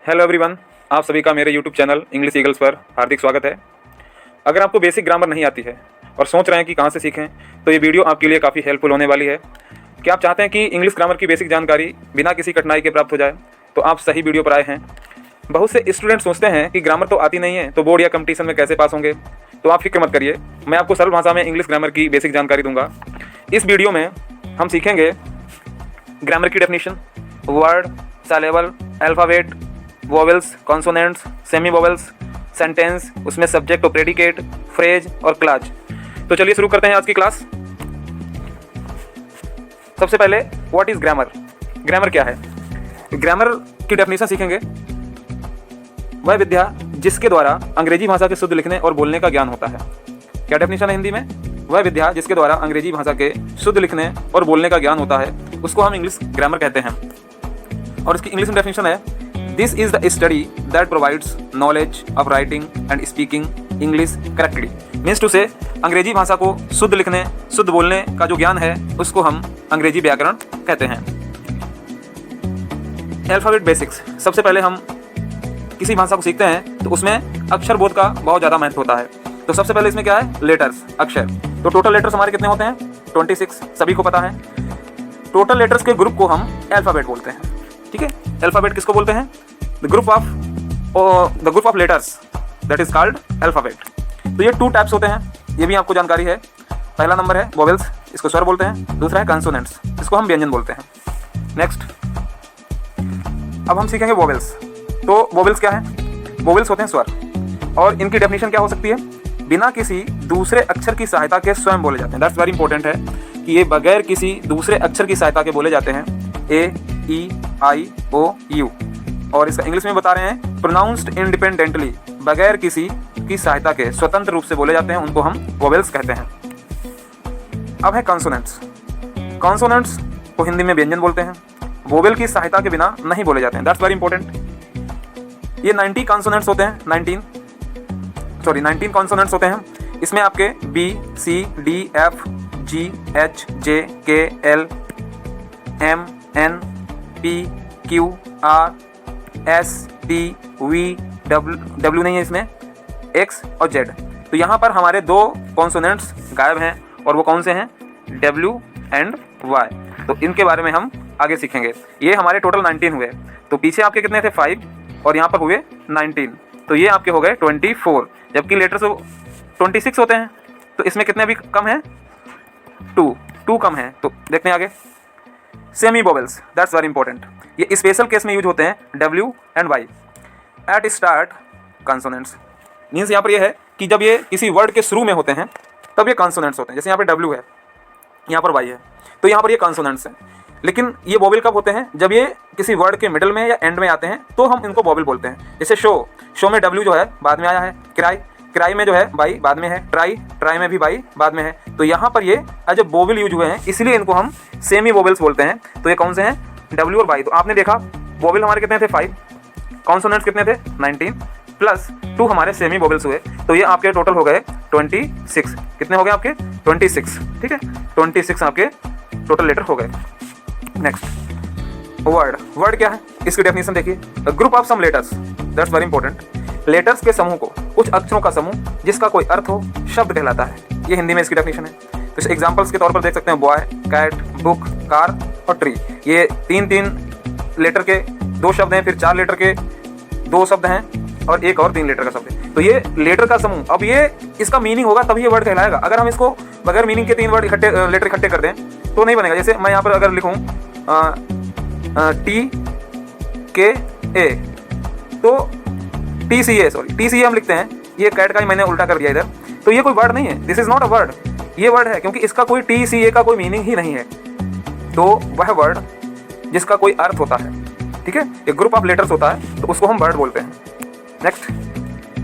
Hello everyone, आप सभी का मेरे यूट्यूब चैनल इंग्लिश ईगल्स पर हार्दिक स्वागत है। अगर आपको बेसिक ग्रामर नहीं आती है और सोच रहे हैं कि कहाँ से सीखें, तो ये वीडियो आपके लिए काफ़ी हेल्पफुल होने वाली है। क्या आप चाहते हैं कि इंग्लिश ग्रामर की बेसिक जानकारी बिना किसी कठिनाई के प्राप्त हो जाए, तो आप सही वीडियो पर आए हैं। बहुत से स्टूडेंट सोचते हैं कि ग्रामर तो आती नहीं है, तो बोर्ड या कंपटीशन में कैसे पास होंगे। तो आप फिक्र मत करिए, मैं आपको सरल भाषा में इंग्लिश ग्रामर की बेसिक जानकारी दूंगा। इस वीडियो में हम सीखेंगे ग्रामर की definition, word, syllable, alphabet, vowels, consonants, semi vowels, sentence, उसमें सब्जेक्ट और प्रेडिकेट, फ्रेज और क्लाज। तो चलिए शुरू करते हैं आज की क्लास। सबसे पहले व्हाट इज ग्रामर। ग्रामर क्या है? ग्रामर की डेफिनेशन सीखेंगे। वह विद्या जिसके द्वारा अंग्रेजी भाषा के शुद्ध लिखने और बोलने का ज्ञान होता है। क्या डेफिनेशन है हिंदी में? वह विद्या जिसके द्वारा अंग्रेजी भाषा के शुद्ध लिखने और बोलने का ज्ञान होता है, उसको हम इंग्लिश ग्रामर कहते हैं। और इसकी इंग्लिश में डेफिनेशन है, this is the study that provides knowledge of writing and speaking English correctly. Means to say, अंग्रेजी भाषा को शुद्ध लिखने, शुद्ध बोलने का जो ज्ञान है, उसको हम अंग्रेजी व्याकरण कहते हैं। Alphabet basics. सबसे पहले हम किसी भाषा को सीखते हैं तो उसमें अक्षर बोध का बहुत ज़्यादा महत्व होता है। तो सबसे पहले इसमें क्या है? लेटर्स, अक्षर। तो टोटल लेटर्स हमारे कितने होते हैं? 26, सभी को पता है। टोटल लेटर्स के ग्रुप को हम अल्फ़ाबेट बोलते हैं। ठीक है, अल्फ़ाबेट किसको बोलते हैं? The group of letters that is called alphabet. तो ये 2 टाइप्स होते हैं, ये भी आपको जानकारी है। पहला नंबर है वोवेल्स, इसको स्वर बोलते हैं। दूसरा है कॉन्सोनेंट्स, इसको हम व्यंजन बोलते हैं। नेक्स्ट, अब हम सीखेंगे वोवेल्स। तो वोवेल्स क्या है? वोवेल्स होते हैं स्वर, और इनकी डेफिनेशन क्या हो सकती है? बिना किसी दूसरे अक्षर की सहायता के स्वयं बोले जाते हैं। दैट्स वेरी इंपॉर्टेंट है कि ये बगैर किसी दूसरे अक्षर की सहायता के बोले जाते हैं। ए, ई, आई, ओ, यू। और इसका इंग्लिश में बता रहे हैं, प्रोनाउंस्ड इंडिपेंडेंटली, बगैर किसी की सहायता के स्वतंत्र रूप से बोले जाते हैं, उनको हम वोवेल्स कहते हैं। अब है कॉन्सोनेंट्स। कॉन्सोनेंट्स को हिंदी में व्यंजन बोलते हैं, वोवेल की सहायता के बिना नहीं बोले जाते हैं। That's very important. ये 90 कॉन्सोनेंट्स होते हैं, 19 कॉन्सोनेंट्स होते हैं। इसमें आपके B, C, D, F, G, H, J, K, L, M, N, P, Q, R, S, T, V, W नहीं है इसमें, एक्स और जेड। तो यहाँ पर हमारे 2 कॉन्सोनेंट्स गायब हैं, और वो कौन से हैं? W and Y. तो इनके बारे में हम आगे सीखेंगे। ये हमारे टोटल 19 हुए। तो पीछे आपके कितने थे? 5, और यहाँ पर हुए 19। तो ये आपके हो गए 24, जबकि लेटर्स 26 होते हैं। तो इसमें कितने अभी कम हैं? 2 कम हैं। तो देखते हैं आगे। Semi vowels, that's very important. ये स्पेशल केस में यूज होते हैं, W and Y. At start consonants, means यहाँ पर ये है कि जब ये किसी वर्ड के शुरू में होते हैं तब ये कॉन्सोनेंट्स होते हैं। जैसे यहाँ पर डब्ल्यू है, यहाँ पर वाई है, तो यहाँ पर ये कॉन्सोनेंट्स हैं। लेकिन ये वोवेल कब होते हैं? जब ये किसी वर्ड के मिडल में या एंड में आते हैं, तो हम इनको वोवेल बोलते हैं। जैसे शो में डब्ल्यू जो है बाद में आया है। क्राई में जो है बाई बाद में है। ट्राई में भी बाई बाद में है। तो यहाँ पर ये एज ए वोवेल यूज हुए हैं, इसलिए इनको हम सेमी वोवेल्स बोलते हैं। तो ये कौन से हैं? डब्ल्यू और बाई। तो आपने देखा वोवेल हमारे कितने थे? 5, कॉन्सोनेंट्स कितने थे? 19 प्लस 2 हमारे सेमी वोवेल्स हुए। तो ये आपके टोटल हो गए 26। कितने हो गए आपके? 26। ठीक है, 26 आपके टोटल लेटर हो गए। नेक्स्ट, वर्ड क्या है? इसकी डेफिनेशन देखिए, group of some letters, that's very important. Letters के समूह को, कुछ अक्षरों का समूह जिसका कोई अर्थ हो, शब्द कहलाता है। ये हिंदी में इसकी डेफिनेशन है। तो एग्जांपल्स के तौर पर देख सकते हैं, बॉय, कैट, बुक, कार और ट्री। ये 3 लेटर के 2 शब्द हैं, फिर 4 लेटर के 2 शब्द हैं, और एक और 3 लेटर का शब्द है। तो ये लेटर का समूह। अब ये इसका मीनिंग होगा तभी ये वर्ड कहलाएगा। अगर हम इसको बगैर मीनिंग के 3 वर्ड लेटर इकट्ठे कर दें तो नहीं बनेगा। जैसे मैं यहाँ पर अगर लिखूँ टी के ए, तो टी सी ए हम लिखते हैं। ये कैट का ही मैंने उल्टा कर दिया इधर। तो ये कोई वर्ड नहीं है, this is not a word. ये वर्ड है क्योंकि इसका कोई टी सी ए का कोई मीनिंग ही नहीं है। तो वह वर्ड जिसका कोई अर्थ होता है, ठीक है, एक ग्रुप ऑफ लेटर्स होता है, तो उसको हम वर्ड बोलते हैं। नेक्स्ट,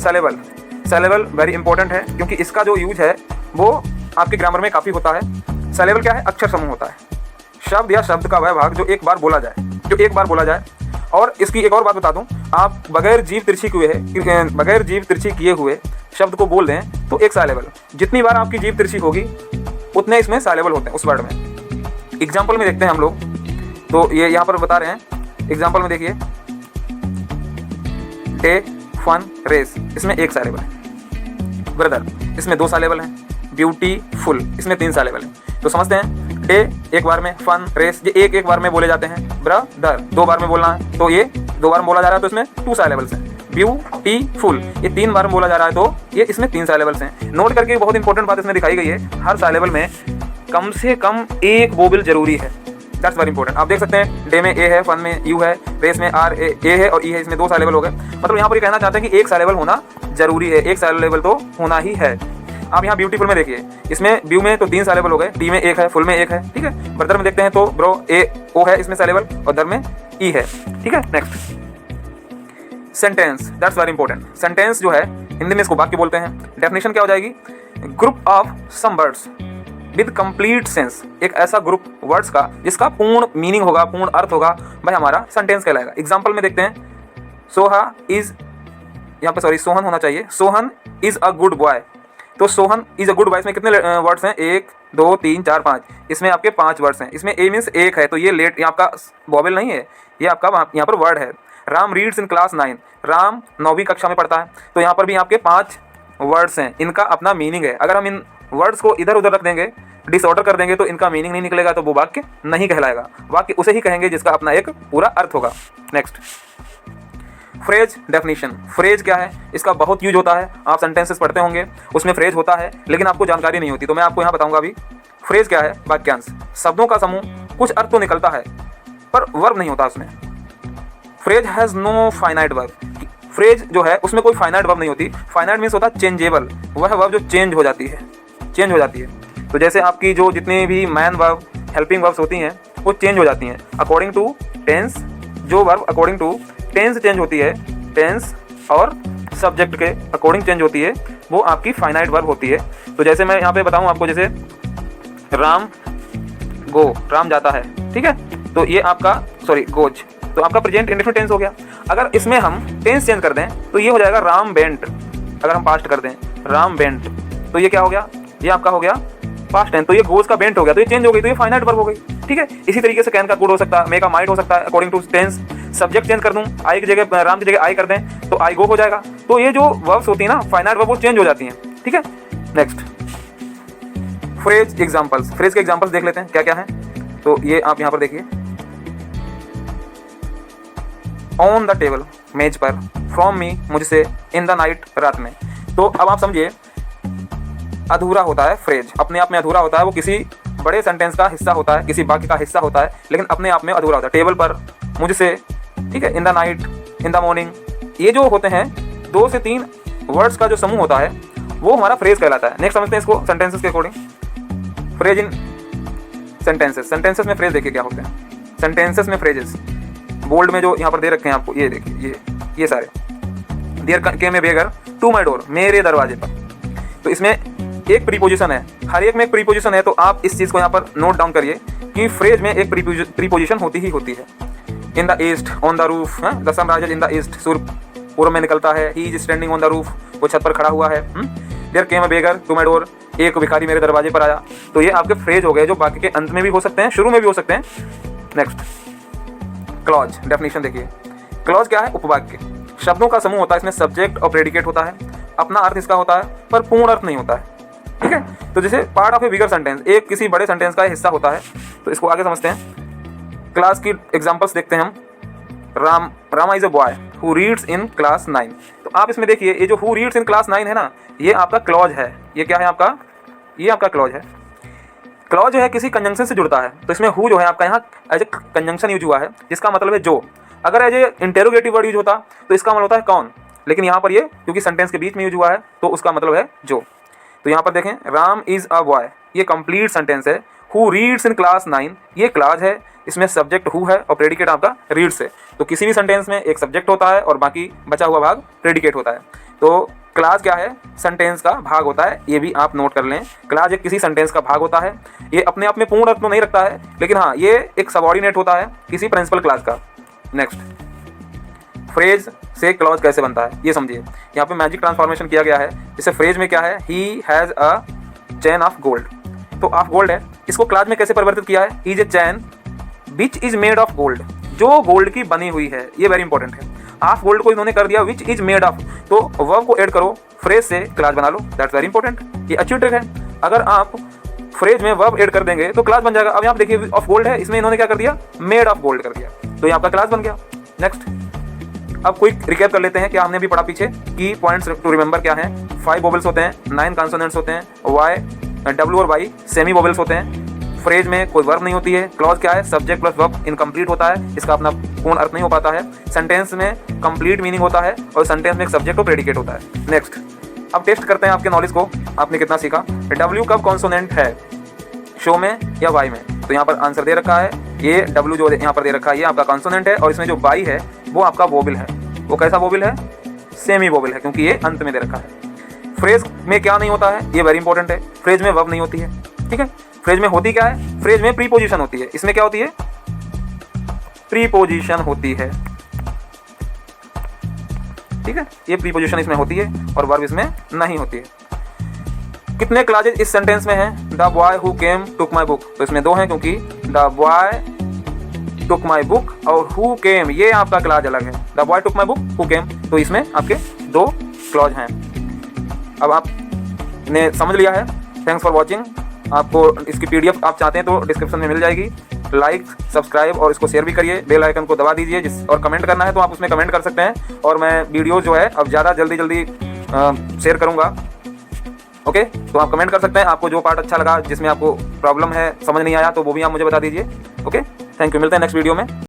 सिलेबल वेरी इंपॉर्टेंट है, क्योंकि इसका जो यूज है वो आपके ग्रामर में काफ़ी होता है। सिलेबल क्या है? अक्षर समूह होता है, शब्द या शब्द का वह भाग जो एक बार बोला जाए। और इसकी एक और बात बता दूं, आप बगैर जीभ तिरछी किए हुए शब्द को बोल दें तो एक सिलेबल। जितनी बार आपकी जीभ तिरछी होगी उतने इसमें सिलेबल होते हैं उस वर्ड में। एग्जाम्पल में देखते हैं हम लोग। तो ये यहाँ पर बता रहे हैं, एग्जाम्पल में देखिए, डे, फन, रेस, इसमें 1 साइलेबल है। ब्रदर, इसमें 2 साइलेबल हैं। ब्यूटीफुल, इसमें 3 साइलेबल हैं। तो समझते हैं, डे 1 बार में, फन, रेस ये एक बार में बोले जाते हैं। ब्रदर 2 बार में बोलना है तो ये 2 बार में बोला जा रहा है तो इसमें 2 साइलेबल्स हैं। ब्यूटीफुल ये 3 बार में बोला जा रहा है तो ये इसमें 3 साइलेबल्स हैं। नोट करके बहुत इंपॉर्टेंट बात इसमें दिखाई गई है, हर साइलेबल में कम से कम 1 वोवेल जरूरी है। That's very important. आप देख सकते हैं, डे में ए है, फन में यू है, रेस में आर ए है और ई है, इसमें 2 साइलेबल हो गए। मतलब यहाँ पर ये कहना चाहते हैं कि 1 साइलेबल होना जरूरी है, 1 साइलेबल तो होना ही है। आप यहाँ ब्यूटीफुल में देखिए, इसमें ब्यू में तो 3 साइलेबल हो गए, टी में 1 है, फुल में 1 है, ठीक है। ब्रदर में देखते हैं तो ब्रो ए ओ है इसमें साइलेबल और दर में ई है, ठीक है। Next sentence, that's very important. Sentence जो है हिंदी में इसको वाक्य बोलते हैं। डेफिनेशन क्या हो जाएगी, group of some words with complete sense, एक ऐसा ग्रुप वर्ड्स का जिसका पूर्ण मीनिंग होगा, पूर्ण अर्थ होगा, भाई हमारा सेंटेंस कहलाएगा। एग्जांपल में देखते हैं, सोहा इज, यहाँ पे सॉरी सोहन होना चाहिए, Sohan is a good boy. तो Sohan is a good boy, इसमें कितने वर्ड्स हैं, 1 2 3 4 5, इसमें आपके 5 वर्ड्स हैं। इसमें ए मीन्स 1 है तो ये लेट, ये आपका वॉवेल नहीं है, ये आपका यहाँ पर वर्ड है। Ram reads in class 9, Ram 9वीं कक्षा में पढ़ता है, तो यहाँ पर भी आपके 5 वर्ड्स हैं, इनका अपना मीनिंग है। अगर हम इन वर्ड्स को इधर उधर रख देंगे, डिसऑर्डर कर देंगे तो इनका मीनिंग नहीं निकलेगा, तो वो वाक्य नहीं कहलाएगा। वाक्य उसे ही कहेंगे जिसका अपना एक पूरा अर्थ होगा। Next phrase definition. फ्रेज क्या है, इसका बहुत यूज होता है, आप सेंटेंसेस पढ़ते होंगे उसमें फ्रेज होता है, लेकिन आपको जानकारी नहीं होती, तो मैं आपको यहाँ बताऊंगा अभी। फ्रेज क्या है, वाक्यांश, शब्दों का समूह, कुछ अर्थ तो निकलता है पर वर्ब नहीं होता उसमें। Phrase has no finite verb, phrase जो है उसमें कोई फाइनाइट वर्ब नहीं होती। फाइनाइट मीन्स होता है चेंजेबल, वह वर्ब जो चेंज हो जाती है, चेंज हो जाती है। तो जैसे आपकी जो जितनी भी मैन वर्ब, हेल्पिंग वर्ब्स होती हैं वो चेंज हो जाती हैं अकॉर्डिंग टू टेंस। जो verb according to tense change होती है, टेंस और सब्जेक्ट के अकॉर्डिंग चेंज होती है, वो आपकी फाइनाइट वर्ब होती है। तो जैसे मैं यहाँ पे बताऊँ आपको, जैसे राम गो, राम जाता है, ठीक है, तो ये आपका सॉरी गोज, तो आपका प्रेजेंट इंडेफिनिट टेंस हो गया। अगर इसमें हम टेंस चेंज कर दें तो ये हो जाएगा राम बेंट। अगर हम पास्ट कर दें राम बेंट तो ये क्या हो गया, ये आपका हो गया पास्ट टेंस, तो ये गोज का बेंट हो गया, तो ये चेंज हो गई, तो ये फाइनाइट वर्ब हो गई, ठीक है। इसी तरीके से कैन का गुड हो सकता है, मे का माइट हो सकता है according to tense. Subject change कर दूं, आई की जगह राम की जगह आई कर दें तो आई गो हो जाएगा। तो ये जो वर्ब्स होती है ना फाइनाइट वर्ब, वो चेंज हो जाती हैं, ठीक है। नेक्स्ट फ्रेज एग्जांपल्स, फ्रेज के एग्जांपल्स देख लेते हैं क्या क्या है। तो ये आप यहाँ पर देखिए, ऑन द टेबल, मेज पर, फ्रॉम मी, मुझसे, इन द नाइट, रात में। तो अब आप समझिए, अधूरा होता है फ्रेज, अपने आप में अधूरा होता है, वो किसी बड़े सेंटेंस का हिस्सा होता है, किसी वाक्य का हिस्सा होता है, लेकिन अपने आप में अधूरा होता है। टेबल पर, मुझसे, ठीक है, in the night, in the morning, ये जो होते हैं 2 से 3 वर्ड्स का जो समूह होता है वो हमारा फ्रेज कहलाता है। नेक्स्ट समझते हैं इसको सेंटेंसेस के according. Phrase in sentences, sentences में फ्रेज देखिए क्या होते हैं। सेंटेंसेस में फ्रेजेस बोल्ड में जो यहाँ पर दे रखे हैं आपको, ये देखिए, ये सारे, there came a beggar to my door, मेरे दरवाजे पर। तो इसमें एक प्रीपोजिशन है, हर एक में एक प्रीपोजिशन है, तो आप इस चीज़ को यहाँ पर नोट डाउन करिए कि फ्रेज में एक प्रीपोजिशन होती ही होती है। In the east, on the roof, the sun rises in the east, सूर्य पूर्व में निकलता है। He is standing on the roof, वो छत पर खड़ा हुआ है। There came a beggar to my door, एक भिखारी मेरे दरवाजे पर आया। तो ये आपके फ्रेज हो गए, जो बाकी के अंत में भी हो सकते हैं, शुरू में भी हो सकते हैं। नेक्स्ट क्लॉज डेफिनेशन देखिए। क्लॉज क्या है, उपवाक्य, शब्दों का समूह होता है, इसमें सब्जेक्ट और प्रेडिकेट होता है, अपना अर्थ इसका होता है पर पूर्ण अर्थ नहीं होता है, ठीक है। तो जैसे part of A bigger sentence, एक किसी बड़े सेंटेंस का हिस्सा होता है। तो इसको आगे समझते हैं। क्लास की एग्जांपल्स देखते हैं हम। Rama is a boy who reads in class 9। तो आप इसमें देखिए, ये जो हु रीड्स इन क्लास 9 है ना, ये आपका क्लॉज है। ये क्या है आपका, ये आपका क्लॉज है। क्लॉज जो है किसी कंजंक्शन से जुड़ता है, तो इसमें हु जो है आपका यहाँ एज ए कंजंक्शन यूज हुआ है, जिसका मतलब है जो। अगर as a interrogative word use होता तो इसका मतलब होता है कौन, लेकिन यहाँ पर ये क्योंकि सेंटेंस के बीच में यूज हुआ है तो उसका मतलब है जो। तो यहाँ पर देखें, राम इज अ बॉय, ये कंप्लीट सेंटेंस है। हु रीड्स इन क्लास 9, ये क्लॉज है, इसमें सब्जेक्ट हु है और प्रेडिकेट आपका रीड्स है। तो किसी भी सेंटेंस में एक सब्जेक्ट होता है और बाकी बचा हुआ भाग प्रेडिकेट होता है। तो क्लॉज क्या है, सेंटेंस का भाग होता है, ये भी आप नोट कर लें। क्लॉज एक किसी सेंटेंस का भाग होता है, ये अपने आप में पूर्ण अर्थ तो नहीं रखता है, लेकिन हाँ ये एक सबऑर्डिनेट होता है किसी प्रिंसिपल क्लॉज का। नेक्स्ट फ्रेज से क्लॉज कैसे बनता है ये समझिए। यहाँ पे मैजिक ट्रांसफॉर्मेशन किया गया है। जैसे फ्रेज में क्या है, he has a chain of gold, तो ऑफ गोल्ड है, इसको क्लॉज में कैसे परिवर्तित किया है, he is a chain which is made of gold, जो गोल्ड की बनी हुई है, ये वेरी इंपॉर्टेंट है। ऑफ गोल्ड को इन्होंने कर दिया विच इज मेड ऑफ, तो वर्ब को ऐड करो, फ्रेज से क्लास बना लो, दैट्स वेरी इंपॉर्टेंट। ये अच्छी ट्रिक है। अगर आप फ्रेज में वर्ब ऐड कर देंगे तो क्लास बन जाएगा। अब यहाँ पे देखिए ऑफ गोल्ड है, इसमें इन्होंने क्या कर दिया, मेड ऑफ गोल्ड कर दिया, तो ये आपका क्लास बन गया। नेक्स्ट, अब क्विक रिकैप कर लेते हैं क्या हमने भी पढ़ा पीछे। की पॉइंट्स टू रिमेंबर क्या है, 5 वोवेल्स होते हैं, 9 कॉन्सोनेंट्स होते हैं, वाई डब्ल्यू और वाई सेमी वोवेल्स होते हैं, फ्रेज में कोई वर्ब नहीं होती है, क्लॉज क्या है, सब्जेक्ट प्लस वर्ब इनकम्प्लीट होता है, इसका अपना पूर्ण अर्थ नहीं हो पाता है, सेंटेंस में कंप्लीट मीनिंग होता है और सेंटेंस में एक सब्जेक्ट और प्रेडिकेट होता है। नेक्स्ट, अब टेस्ट करते हैं आपके नॉलेज को, आपने कितना सीखा। डब्ल्यू कब कॉन्सोनेंट है, शो में या वाई में, तो यहाँ पर आंसर दे रखा है, ये डब्ल्यू जो यहाँ पर दे रखा है ये आपका कॉन्सोनेंट है, और इसमें जो वाई है वो आपका वोवेल है। वो कैसा वोवेल है, सेमी वोवेल है, क्योंकि ये अंत में दे रखा है। फ्रेज में क्या नहीं होता है, ये वेरी इंपॉर्टेंट है, फ्रेज में वर्ब नहीं होती है, ठीक है। फ्रेज में होती क्या है, फ्रेज में प्रीपोजिशन होती है, इसमें क्या होती है, प्रीपोजिशन होती है, ठीक है, ये प्रीपोजिशन इसमें होती है और वर्ब इसमें नहीं होती है। कितने क्लॉजेज इस सेंटेंस में हैं, the boy who came took my book, तो इसमें 2 हैं, क्योंकि the boy took my book और हु केम ये आपका क्लॉज अलग है। The boy took my book, who came, तो इसमें आपके 2 क्लॉज हैं। अब आपने समझ लिया है। Thanks for watching. आपको इसकी PDF आप चाहते हैं तो डिस्क्रिप्शन में मिल जाएगी। लाइक, सब्सक्राइब और इसको शेयर भी करिए, बेल आइकन को दबा दीजिए। और कमेंट करना है तो आप उसमें कमेंट कर सकते हैं, और मैं वीडियो जो है अब ज़्यादा जल्दी शेयर करूँगा। ओके, तो आप कमेंट कर सकते हैं, आपको जो पार्ट अच्छा लगा, जिसमें आपको प्रॉब्लम है, समझ नहीं आया, तो वो भी आप मुझे बता दीजिए। ओके, थैंक यू, मिलते हैं नेक्स्ट वीडियो में।